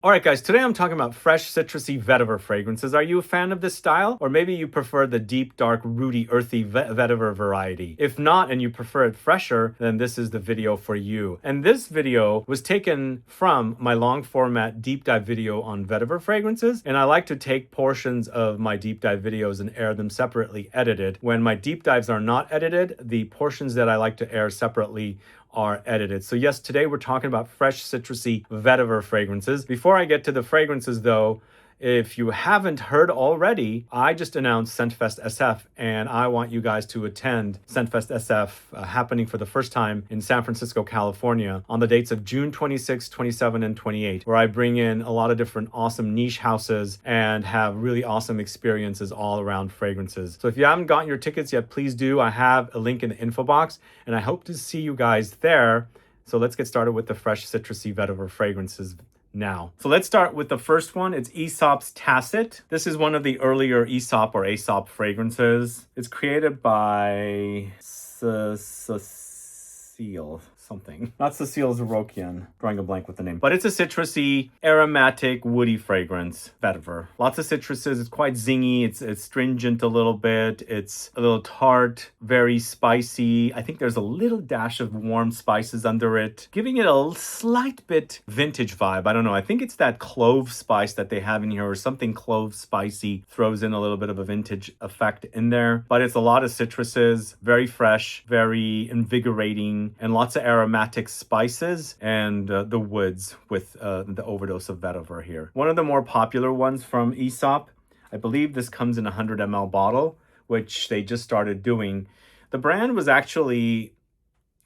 Alright guys, today I'm talking about fresh citrusy vetiver fragrances. Are you a fan of this style? Or maybe you prefer the deep, dark, rooty, earthy vetiver variety. If not, and you prefer it fresher, then this is the video for you. And this video was taken from my long format deep dive video on vetiver fragrances. And I like to take portions of my deep dive videos and air them separately edited. When my deep dives are not edited, the portions that I like to air separately are edited. So yes, today we're talking about fresh citrusy vetiver fragrances. Before I get to the fragrances though, if you haven't heard already, I just announced Scentfest SF and I want you guys to attend Scentfest SF happening for the first time in San Francisco, California on the dates of June 26, 27, and 28, where I bring in a lot of different awesome niche houses and have really awesome experiences all around fragrances. So if you haven't gotten your tickets yet, please do. I have a link in the info box and I hope to see you guys there. So let's get started with the fresh citrusy vetiver fragrances now. So let's start with the first one. It's Aesop Tacit. This is one of the earlier Aesop or Aesop fragrances. It's created by Cecile something. Not Cecile Zarokian, drawing a blank with the name. But it's a citrusy, aromatic, woody fragrance, vetiver. Lots of citruses. It's quite zingy. It's stringent a little bit. It's a little tart, very spicy. I think there's a little dash of warm spices under it, giving it a slight bit vintage vibe. I don't know. I think it's that clove spice that they have in here or something clove spicy throws in a little bit of a vintage effect in there. But it's a lot of citruses, very fresh, very invigorating, and lots of aromatic spices and the woods with the overdose of vetiver here. One of the more popular ones from Aesop, I believe this comes in a 100 ml bottle, which they just started doing. The brand was actually,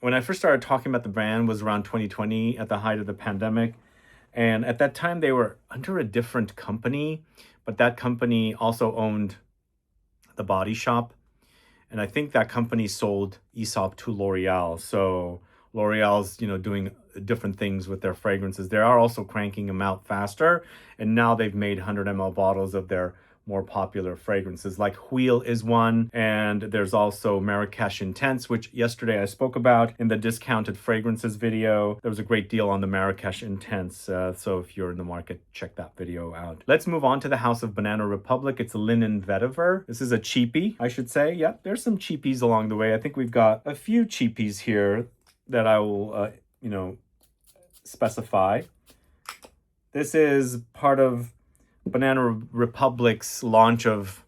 when I first started talking about the brand, was around 2020 at the height of the pandemic. And at that time they were under a different company, but that company also owned the Body Shop. And I think that company sold Aesop to L'Oreal. So L'Oreal's, doing different things with their fragrances. They are also cranking them out faster. And now they've made 100 ml bottles of their more popular fragrances, like Wheel is one. And there's also Marrakesh Intense, which yesterday I spoke about in the discounted fragrances video. There was a great deal on the Marrakesh Intense. So if you're in the market, check that video out. Let's move on to the House of Banana Republic. It's a Linen Vetiver. This is a cheapie, I should say. Yeah, there's some cheapies along the way. I think we've got a few cheapies here that I will, specify. This is part of Banana Republic's launch of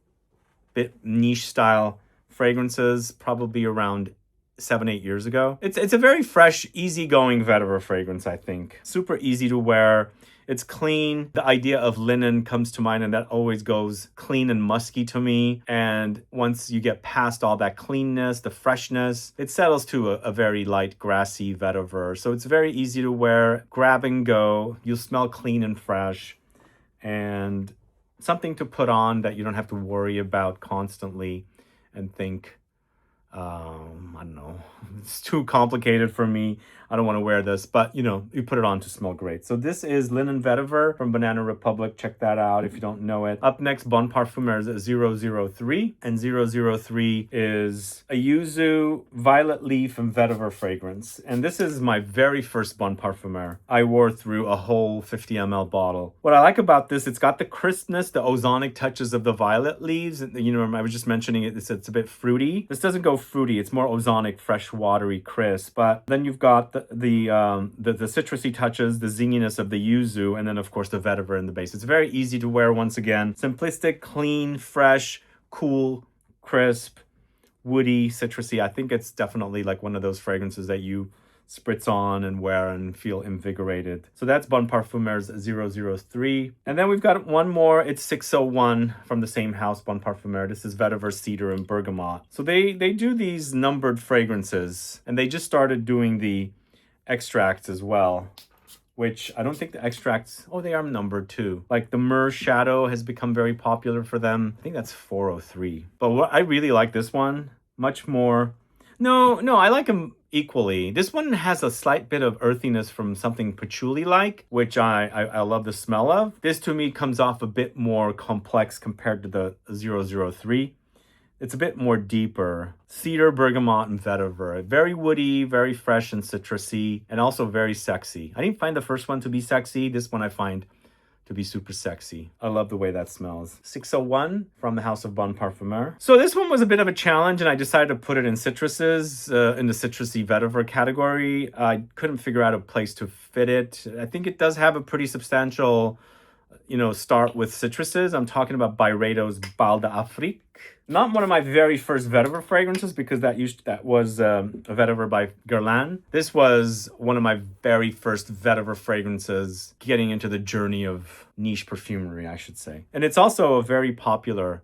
bit niche style fragrances, probably around 7-8 years ago. It's a very fresh, easygoing vetiver fragrance, I think. Super easy to wear. It's clean. The idea of linen comes to mind, and that always goes clean and musky to me. And once you get past all that cleanness, the freshness, it settles to a very light, grassy vetiver. So it's very easy to wear, grab and go. You'll smell clean and fresh, and something to put on that you don't have to worry about constantly and think, I don't know, it's too complicated for me. I don't want to wear this, but you put it on to smell great. So this is Linen Vetiver from Banana Republic. Check that out if you don't know it. Up next, Bon Parfumeur 003. And 003 is a Yuzu violet leaf and vetiver fragrance. And this is my very first Bon Parfumeur. I wore through a whole 50 ml bottle. What I like about this, it's got the crispness, the ozonic touches of the violet leaves. I was just mentioning it, it's a bit fruity. This doesn't go fruity. It's more ozonic, fresh, watery, crisp. But then you've got the citrusy touches, the zinginess of the yuzu, and then of course the vetiver in the base. It's very easy to wear once again. Simplistic, clean, fresh, cool, crisp, woody, citrusy. I think it's definitely like one of those fragrances that you spritz on and wear and feel invigorated. So that's Bon Parfumeur's 003. And then we've got one more. It's 601 from the same house, Bon Parfumeur. This is Vetiver, Cedar, and Bergamot. So they do these numbered fragrances, and they just started doing the extracts as well, which I don't think the extracts, they are numbered too. Like the Myrrh Shadow has become very popular for them. I think that's 403. But what I really like this one, much more. No, I like them equally. This one has a slight bit of earthiness from something patchouli-like, which I love the smell of. This to me comes off a bit more complex compared to the 003. It's a bit more deeper. Cedar, Bergamot, and Vetiver. Very woody, very fresh and citrusy, and also very sexy. I didn't find the first one to be sexy. This one I find to be super sexy. I love the way that smells. 601 from the House of Bon Parfumeur. So this one was a bit of a challenge, and I decided to put it in citruses, in the Citrusy Vetiver category. I couldn't figure out a place to fit it. I think it does have a pretty substantial, start with citruses. I'm talking about Byredo's Bal d'Afrique. Not one of my very first vetiver fragrances, because that was a vetiver by Guerlain. This was one of my very first vetiver fragrances, getting into the journey of niche perfumery, I should say. And it's also a very popular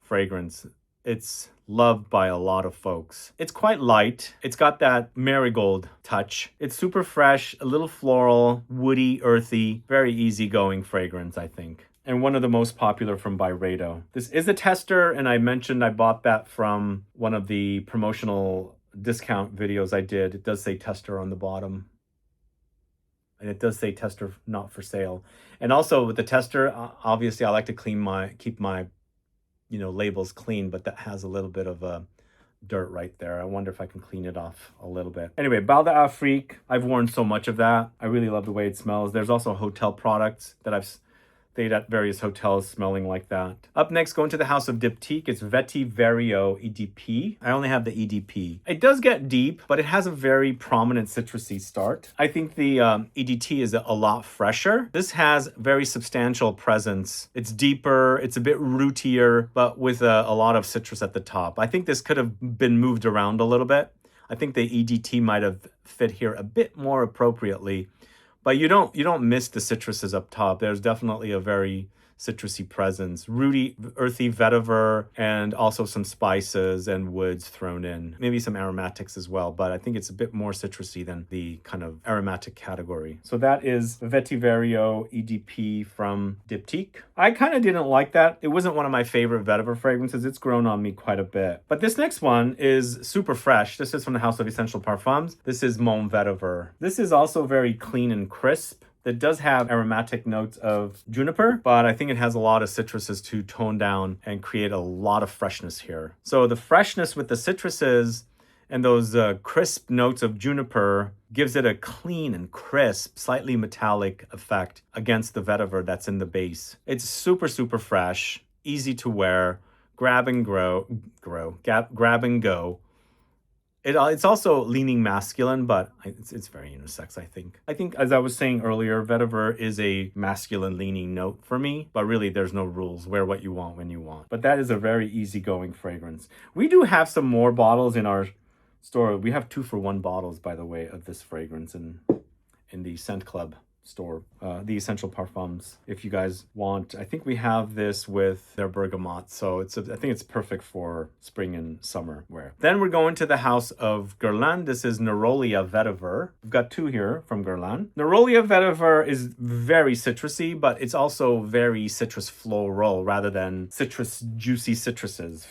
fragrance. It's loved by a lot of folks. It's quite light. It's got that marigold touch. It's super fresh, a little floral, woody, earthy, very easygoing fragrance, I think. And one of the most popular from Byredo. This is a tester, and I mentioned I bought that from one of the promotional discount videos I did. It does say tester on the bottom. And it does say tester not for sale. And also with the tester, obviously I like to keep my labels clean, but that has a little bit of a dirt right there. I wonder if I can clean it off a little bit. Anyway, Bal d'Afrique, I've worn so much of that. I really love the way it smells. There's also hotel products that I've stayed at various hotels smelling like that. Up next, going to the House of Diptyque. It's Vetyverio EDP. I only have the EDP. It does get deep, but it has a very prominent citrusy start. I think the EDT is a lot fresher. This has very substantial presence. It's deeper, it's a bit rootier, but with a lot of citrus at the top. I think this could have been moved around a little bit. I think the EDT might have fit here a bit more appropriately. But you don't miss the citruses up top. There's definitely a very citrusy presence. Earthy Vetiver, and also some spices and woods thrown in. Maybe some aromatics as well, but I think it's a bit more citrusy than the kind of aromatic category. So that is Vetyverio EDP from Diptyque. I kind of didn't like that. It wasn't one of my favorite vetiver fragrances. It's grown on me quite a bit. But this next one is super fresh. This is from the House of Essential Parfums. This is Mon Vetiver. This is also very clean and crisp. That does have aromatic notes of juniper, but I think it has a lot of citruses to tone down and create a lot of freshness here. So the freshness with the citruses and those crisp notes of juniper gives it a clean and crisp, slightly metallic effect against the vetiver that's in the base. It's super, super fresh, easy to wear, grab and go. It's also leaning masculine, but it's very unisex, I think. I think, as I was saying earlier, vetiver is a masculine leaning note for me, but really there's no rules. Wear what you want when you want. But that is a very easygoing fragrance. We do have some more bottles in our store. We have 2-for-1 bottles, by the way, of this fragrance in the Scent Club store, the Essential Parfums. If you guys want, I think we have this with their Bergamot, so I think it's perfect for spring and summer wear. Then we're going to the House of Guerlain. This is Nerolia Vetiver. We've got 2 here from Guerlain. Nerolia Vetiver is very citrusy, but it's also very citrus floral rather than juicy citrus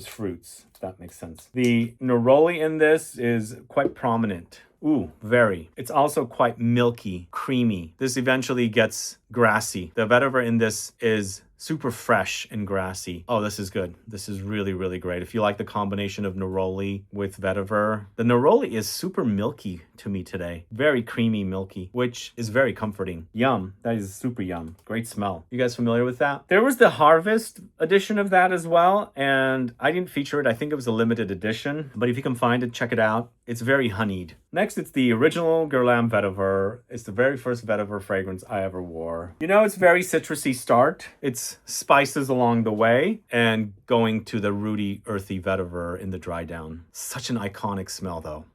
fruits, if that makes sense. The neroli in this is quite prominent. Ooh, very. It's also quite milky, creamy. This eventually gets grassy. The vetiver in this is super fresh and grassy. Oh, this is good. This is really, really great. If you like the combination of neroli with vetiver, the neroli is super milky to me today. Very creamy, milky, which is very comforting. Yum. That is super yum. Great smell. You guys familiar with that? There was the Harvest edition of that as well, and I didn't feature it. I think it was a limited edition, but if you can find it, check it out. It's very honeyed. Next, it's the original Guerlain Vetiver. It's the very first vetiver fragrance I ever wore. It's very citrusy start. It's spices along the way and going to the rooty, earthy vetiver in the dry down. Such an iconic smell, though.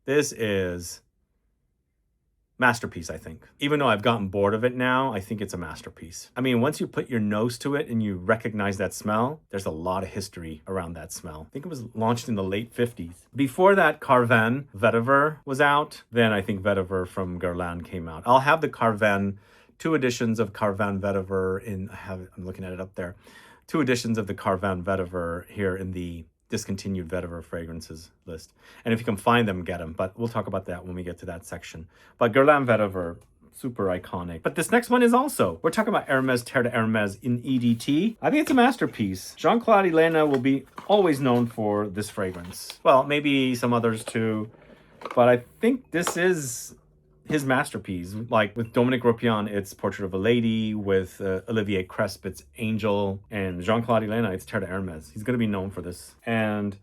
This is masterpiece, I think. Even though I've gotten bored of it now, I think it's a masterpiece. I mean, once you put your nose to it and you recognize that smell, there's a lot of history around that smell. I think it was launched in the late 50s. Before that, Carven Vetiver was out. Then I think Vetiver from Guerlain came out. I'll have the Carven, 2 editions of Carven Vetiver I'm looking at it up there. 2 editions of the Carven Vetiver here in the discontinued vetiver fragrances list. And if you can find them, get them. But we'll talk about that when we get to that section. But Guerlain Vetiver, super iconic. But this next one is also, we're talking about Hermès Terre de Hermès in EDT. I think it's a masterpiece. Jean-Claude Elena will be always known for this fragrance. Well, maybe some others too. But I think this is his masterpiece. Like with Dominique Ropion, it's Portrait of a Lady. With Olivier Cresp, it's Angel. And Jean-Claude Elena, it's Terre de Hermès. He's going to be known for this. And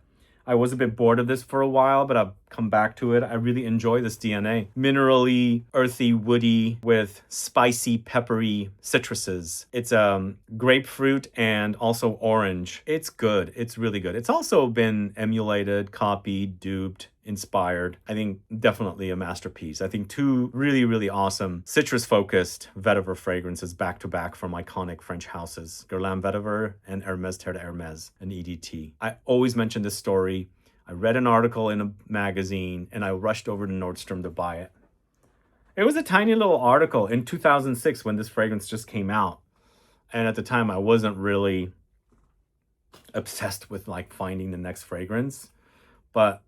I was a bit bored of this for a while, but I've come back to it. I really enjoy this DNA. Minerally, earthy, woody, with spicy, peppery citruses. It's grapefruit and also orange. It's good. It's really good. It's also been emulated, copied, duped, inspired. I think definitely a masterpiece. I think two really, really awesome citrus-focused vetiver fragrances back-to-back from iconic French houses, Guerlain Vetiver and Hermès Terre de Hermès, an EDT. I always mention this story. I read an article in a magazine and I rushed over to Nordstrom to buy it. It was a tiny little article in 2006 when this fragrance just came out. And at the time I wasn't really obsessed with like finding the next fragrance. But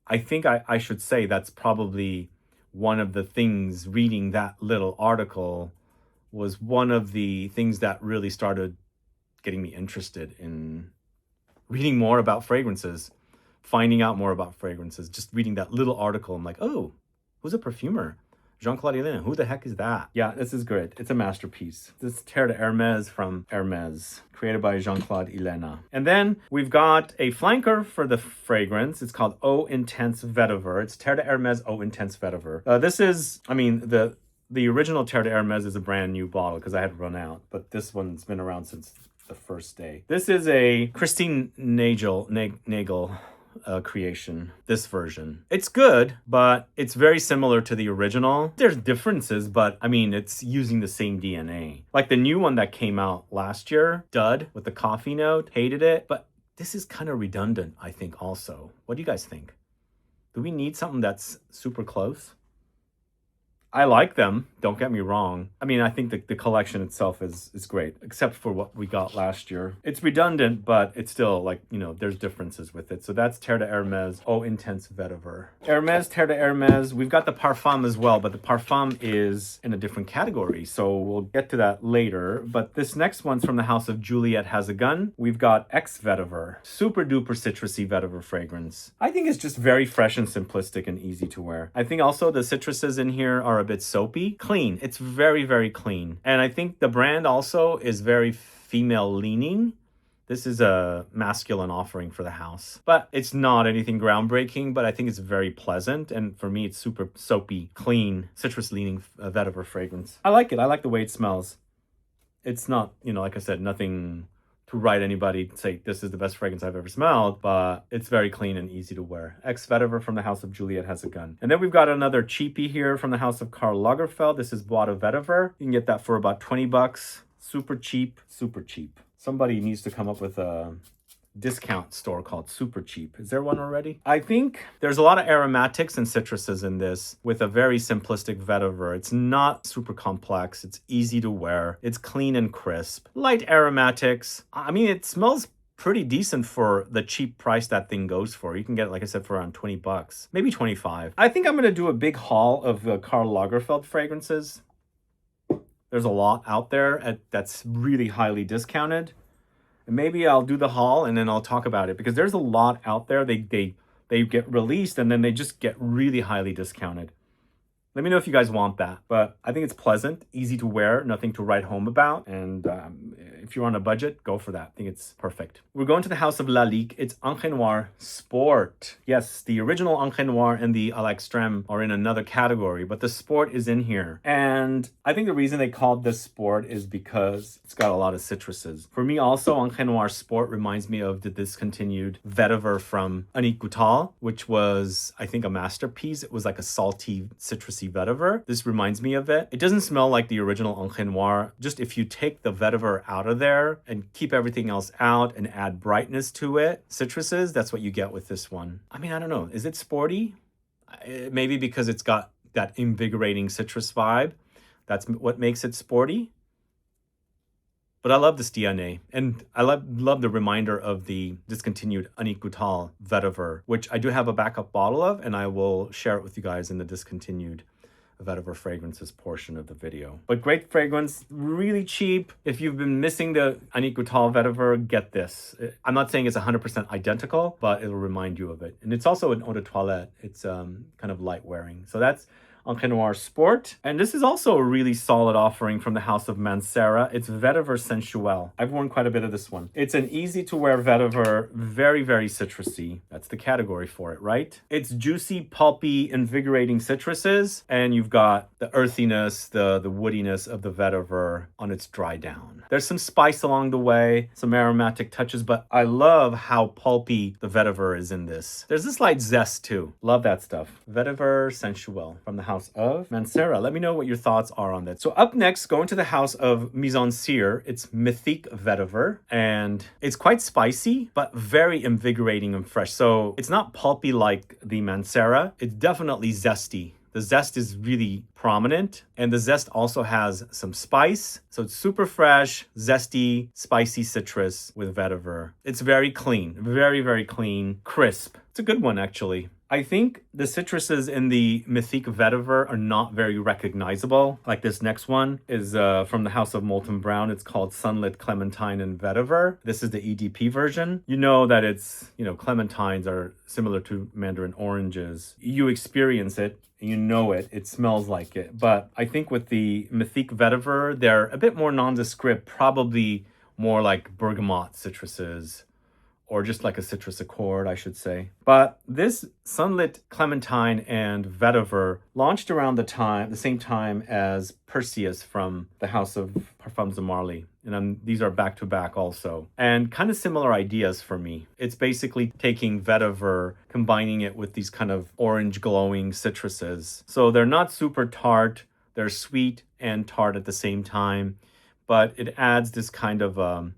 I think I should say that's probably one of the things, reading that little article was one of the things that really started getting me interested in reading more about fragrances, finding out more about fragrances. Just reading that little article, I'm like, oh, who's a perfumer? Jean-Claude Elena, who the heck is that? Yeah, this is good. It's a masterpiece. This is Terre de Hermès from Hermès, created by Jean-Claude Elena. And then we've got a flanker for the fragrance. It's called Eau Intense Vetiver. It's Terre de Hermès Eau Intense Vetiver. This is, I mean, the original Terre de Hermès is a brand new bottle because I had run out, but this one's been around since the first day. This is a Christine Nagel creation, this version. It's good, but it's very similar to the original. There's differences, but I mean, it's using the same DNA. Like the new one that came out last year, Dud, with the coffee note, hated it, but this is kind of redundant, I think also. What do you guys think? Do we need something that's super close? I like them, don't get me wrong. I mean, I think the collection itself is great, except for what we got last year. It's redundant, but it's still like, you know, there's differences with it. So that's Terre de Hermès Eau Intense Vetiver. Hermès, Terre de Hermès. We've got the Parfum as well, but the Parfum is in a different category. So we'll get to that later. But this next one's from the house of Juliette Has. We've got Ex Vetiver. Super duper citrusy vetiver fragrance. I think it's just very fresh and simplistic and easy to wear. I think also the citruses in here are a bit soapy. Clean. It's very, very clean. And I think the brand also is very female leaning. This is a masculine offering for the house, but it's not anything groundbreaking, but I think it's very pleasant. And for me, it's super soapy, clean, citrus leaning vetiver fragrance. I like it. I like the way it smells. It's not, you know, like I said, nothing to write anybody say this is the best fragrance I've ever smelled, but it's very clean and easy to wear. Ex Vetiver from the house of Juliette Has. And then we've got another cheapie here from the house of Karl Lagerfeld. This is Bois de Vetiver. You can get that for about 20 bucks. Super cheap, super cheap. Somebody needs to come up with a discount store called Super Cheap. Is there one already? I think there's a lot of aromatics and citruses in this with a very simplistic vetiver. It's not super complex. It's easy to wear. It's clean and crisp. Light aromatics. I mean, it smells pretty decent for the cheap price that thing goes for. You can get it, like I said, for around 20 bucks, maybe 25. I think I'm going to do a big haul of Karl Lagerfeld fragrances. There's a lot out there that's really highly discounted. And maybe I'll do the haul and then I'll talk about it because there's a lot out there. They get released and then they just get really highly discounted. Let me know if you guys want that. But I think it's pleasant, easy to wear, nothing to write home about. And if you're on a budget, go for that. I think it's perfect. We're going to the house of Lalique. It's Ancre Noir Sport. Yes, the original Ancre Noir and the à l'extrême are in another category, but the Sport is in here. And I think the reason they called this Sport is because it's got a lot of citruses. For me also, Ancre Noir Sport reminds me of the discontinued vetiver from Annick Goutal, which was, I think, a masterpiece. It was like a salty, citrusy vetiver. This reminds me of it. It doesn't smell like the original Ancre Noir. Just if you take the vetiver out of there and keep everything else out and add brightness to it, citruses, that's what you get with this one. I mean, I don't know. Is it sporty? Maybe because it's got that invigorating citrus vibe. That's what makes it sporty. But I love this DNA, and I love the reminder of the discontinued Annick Goutal vetiver, which I do have a backup bottle of, and I will share it with you guys in the discontinued vetiver fragrances portion of the video. But great fragrance, really cheap. If you've been missing the Annick Goutal vetiver, get this. I'm not saying it's 100% identical, but it'll remind you of it. And it's also an eau de toilette. It's kind of light wearing. So that's Encre Noir Sport. And this is also a really solid offering from the house of Mancera. It's Vetiver Sensuel. I've worn quite a bit of this one. It's an easy to wear vetiver, very, very citrusy. That's the category for it, right? It's juicy, pulpy, invigorating citruses. And you've got the earthiness, the woodiness of the vetiver on its dry down. There's some spice along the way, some aromatic touches, but I love how pulpy the vetiver is in this. There's a slight zest too. Love that stuff. Vetiver Sensuel from the house of Mancera. Let me know what your thoughts are on that. So up next, going to the house of Maison Cyr, it's Mythique Vetiver, and it's quite spicy, but very invigorating and fresh. So it's not pulpy like the Mancera. It's definitely zesty. The zest is really prominent, and the zest also has some spice. So it's super fresh, zesty, spicy citrus with vetiver. It's very clean, very, very clean, crisp. It's a good one, actually. I think the citruses in the Mythique Vetiver are not very recognizable. Like this next one is from the house of Molten Brown. It's called Sunlit Clementine and Vetiver. This is the EDP version. You know that it's, clementines are similar to mandarin oranges. You experience it. You know it. It smells like it. But I think with the Mythique Vetiver, they're a bit more nondescript, probably more like bergamot citruses, or just like a citrus accord, I should say. But this Sunlit Clementine and Vetiver launched around the same time as Perseus from the house of Parfums de Marly. And these are back-to-back also. And kind of similar ideas for me. It's basically taking vetiver, combining it with these kind of orange glowing citruses. So they're not super tart. They're sweet and tart at the same time. But it adds this kind of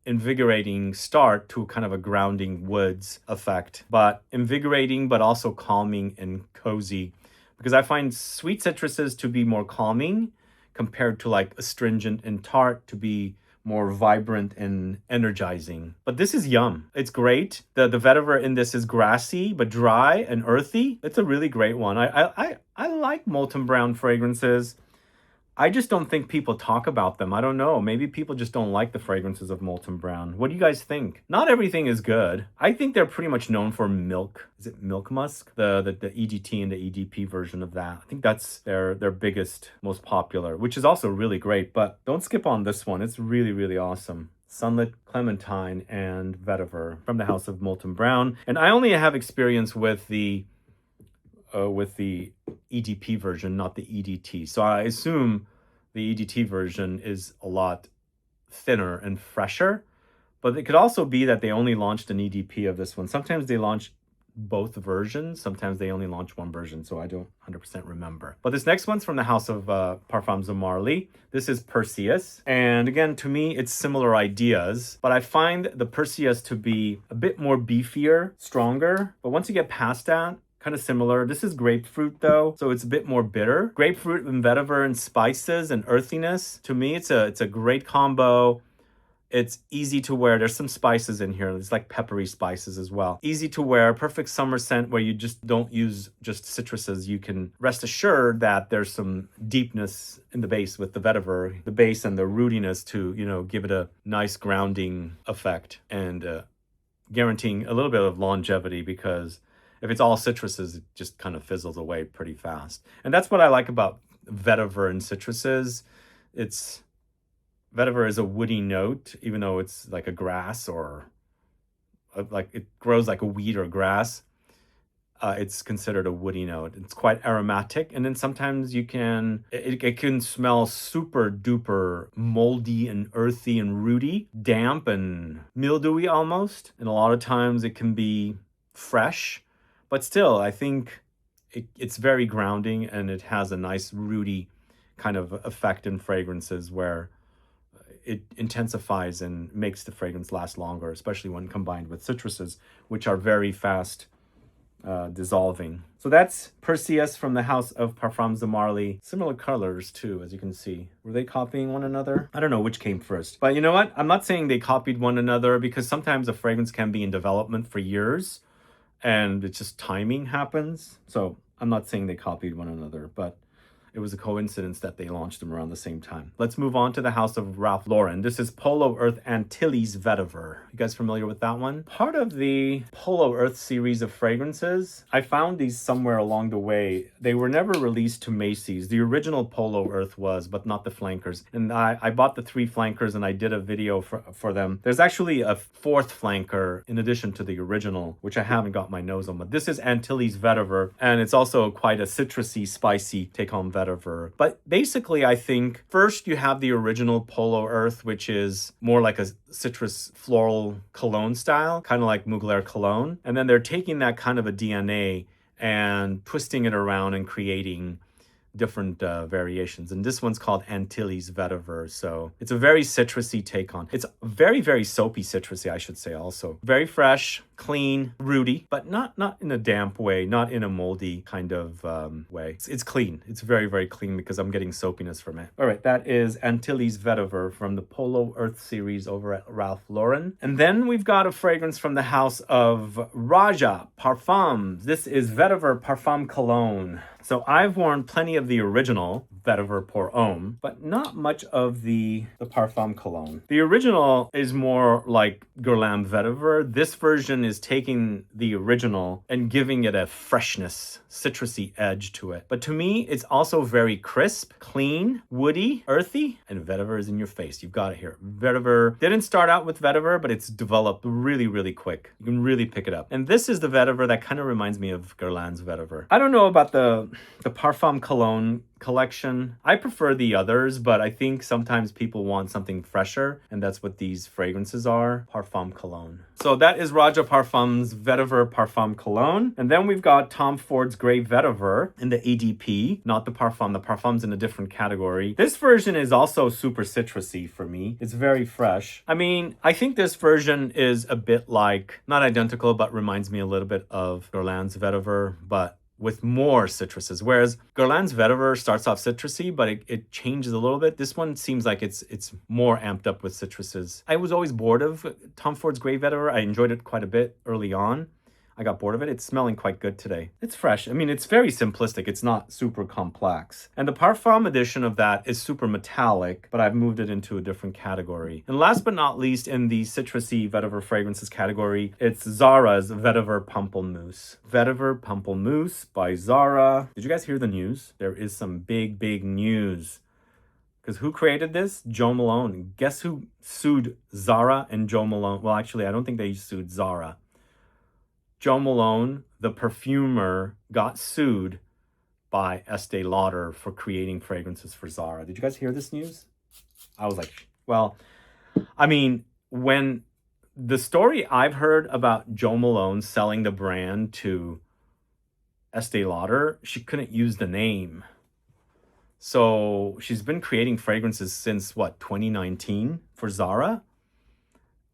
invigorating start to kind of a grounding woods effect, but invigorating, but also calming and cozy, because I find sweet citruses to be more calming compared to like astringent and tart to be more vibrant and energizing. But this is yum. It's great. The vetiver in this is grassy but dry and earthy. It's a really great one. I like Molten Brown fragrances. I just don't think people talk about them. I don't know. Maybe people just don't like the fragrances of Molten Brown. What do you guys think? Not everything is good. I think they're pretty much known for milk. Is it milk musk? The EDT and the EDP version of that. I think that's their biggest, most popular, which is also really great. But don't skip on this one. It's really, really awesome. Sunlit Clementine and Vetiver from the house of Molten Brown. And I only have experience with the EDP version, not the EDT. So I assume the EDT version is a lot thinner and fresher, but it could also be that they only launched an EDP of this one. Sometimes they launch both versions. Sometimes they only launch one version, so I don't 100% remember. But this next one's from the house of Parfums de Marly. This is Perseus. And again, to me, it's similar ideas, but I find the Perseus to be a bit more beefier, stronger. But once you get past that, kind of similar. This is grapefruit though, so it's a bit more bitter. Grapefruit and vetiver and spices and earthiness. To me, it's a great combo. It's easy to wear. There's some spices in here. It's like peppery spices as well. Easy to wear, perfect summer scent where you just don't use just citruses. You can rest assured that there's some deepness in the base with the vetiver, the base and the rootiness to, give it a nice grounding effect and guaranteeing a little bit of longevity, because if it's all citruses, it just kind of fizzles away pretty fast. And that's what I like about vetiver and citruses. Vetiver is a woody note, even though it's like a grass or like it grows like a weed or grass. It's considered a woody note. It's quite aromatic. And then sometimes it can smell super duper moldy and earthy and rooty, damp and mildewy almost. And a lot of times it can be fresh. But still, I think it's very grounding, and it has a nice rooty kind of effect in fragrances where it intensifies and makes the fragrance last longer, especially when combined with citruses, which are very fast dissolving. So that's Perseus from the house of Parfums de Marly. Similar colors too, as you can see. Were they copying one another? I don't know which came first. But you know what? I'm not saying they copied one another, because sometimes a fragrance can be in development for years, and it's just timing happens. So I'm not saying they copied one another, but it was a coincidence that they launched them around the same time. Let's move on to the house of Ralph Lauren. This is Polo Earth Antilles Vetiver. You guys familiar with that one? Part of the Polo Earth series of fragrances. I found these somewhere along the way. They were never released to Macy's. The original Polo Earth was, but not the flankers. And I bought the 3 flankers and I did a video for them. There's actually a 4th flanker in addition to the original, which I haven't got my nose on. But this is Antilles Vetiver, and it's also quite a citrusy, spicy take-home vetiver. But basically, I think first you have the original Polo Earth, which is more like a citrus floral cologne style, kind of like Mugler cologne. And then they're taking that kind of a DNA and twisting it around and creating different variations. And this one's called Antilles Vetiver. So it's a very citrusy take on. It's very, very soapy citrusy, I should say also. Very fresh, clean, rooty, but not in a damp way, not in a moldy kind of way. It's clean. It's very, very clean because I'm getting soapiness from it. All right, that is Antilles Vetiver from the Polo Earth series over at Ralph Lauren. And then we've got a fragrance from the house of Roja Parfums. This is Vetiver Parfum Cologne. So I've worn plenty of the original Vetiver Pour Homme, but not much of the Parfum Cologne. The original is more like Guerlain Vetiver. This version is taking the original and giving it a freshness, citrusy edge to it. But to me, it's also very crisp, clean, woody, earthy, and Vetiver is in your face. You've got it here. Vetiver didn't start out with Vetiver, but it's developed really, really quick. You can really pick it up. And this is the Vetiver that kind of reminds me of Guerlain's Vetiver. I don't know about the Parfum Cologne collection. I prefer the others, but I think sometimes people want something fresher, and that's what these fragrances are. Parfum Cologne. So that is Roja Parfums Vetiver Parfum Cologne. And then we've got Tom Ford's Grey Vetiver in the EDP, not the Parfum. The Parfum's in a different category. This version is also super citrusy for me. It's very fresh. I mean, I think this version is a bit like, not identical, but reminds me a little bit of Guerlain's Vetiver, but with more citruses. Whereas Guerlain's Vetiver starts off citrusy, but it changes a little bit. This one seems like it's more amped up with citruses. I was always bored of Tom Ford's Grey Vetiver. I enjoyed it quite a bit early on. I got bored of it. It's smelling quite good today. It's fresh. I mean, it's very simplistic. It's not super complex. And the Parfum edition of that is super metallic, but I've moved it into a different category. And last but not least, in the citrusy vetiver fragrances category, it's Zara's Vetiver Pamplemousse. Vetiver Pamplemousse by Zara. Did you guys hear the news? There is some big, big news. Because who created this? Jo Malone. Guess who sued Zara and Jo Malone? Well, actually, I don't think they sued Zara. Jo Malone, the perfumer, got sued by Estee Lauder for creating fragrances for Zara. Did you guys hear this news? I was like, well, I mean, when the story I've heard about Jo Malone selling the brand to Estee Lauder, she couldn't use the name. So she's been creating fragrances since, 2019 for Zara?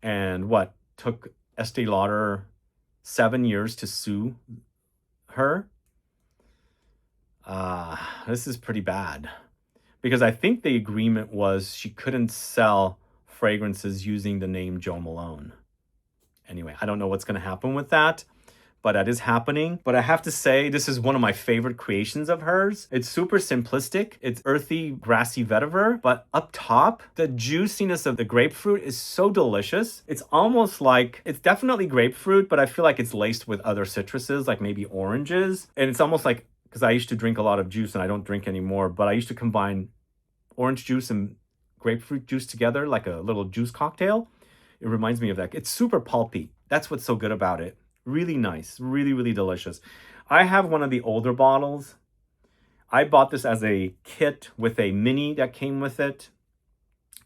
And took Estee Lauder 7 years to sue her? This is pretty bad. Because I think the agreement was she couldn't sell fragrances using the name Jo Malone. Anyway, I don't know what's going to happen with that, but that is happening. But I have to say, this is one of my favorite creations of hers. It's super simplistic. It's earthy, grassy vetiver, but up top, the juiciness of the grapefruit is so delicious. It's almost like, it's definitely grapefruit, but I feel like it's laced with other citruses, like maybe oranges. And it's almost like, because I used to drink a lot of juice and I don't drink anymore, but I used to combine orange juice and grapefruit juice together like a little juice cocktail. It reminds me of that. It's super pulpy. That's what's so good about it. Really nice, really, really delicious. I have one of the older bottles. I bought this as a kit with a mini that came with it,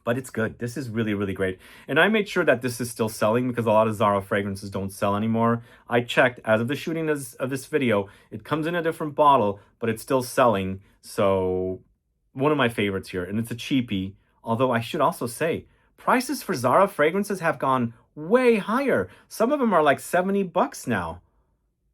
but it's good. This is really, really great. And I made sure that this is still selling because a lot of Zara fragrances don't sell anymore. I checked as of the shooting of this video, it comes in a different bottle, but it's still selling. So one of my favorites here, and it's a cheapie. Although I should also say, prices for Zara fragrances have gone way higher. Some of them are like $70 now.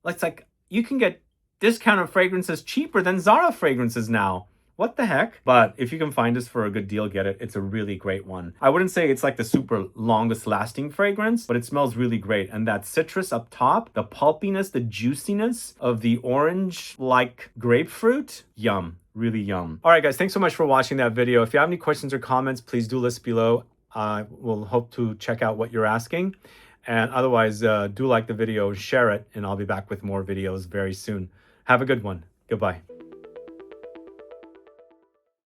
It's like you can get discounted fragrances cheaper than Zara fragrances now. What the heck? But if you can find this for a good deal, get it. It's a really great one. I wouldn't say it's like the super longest lasting fragrance, but it smells really great. And that citrus up top, the pulpiness, the juiciness of the orange like grapefruit, yum. really yum. All right, guys, thanks so much for watching that video. If you have any questions or comments, please do list below. We'll hope to check out what you're asking. And otherwise, do like the video, share it, and I'll be back with more videos very soon. Have a good one. Goodbye.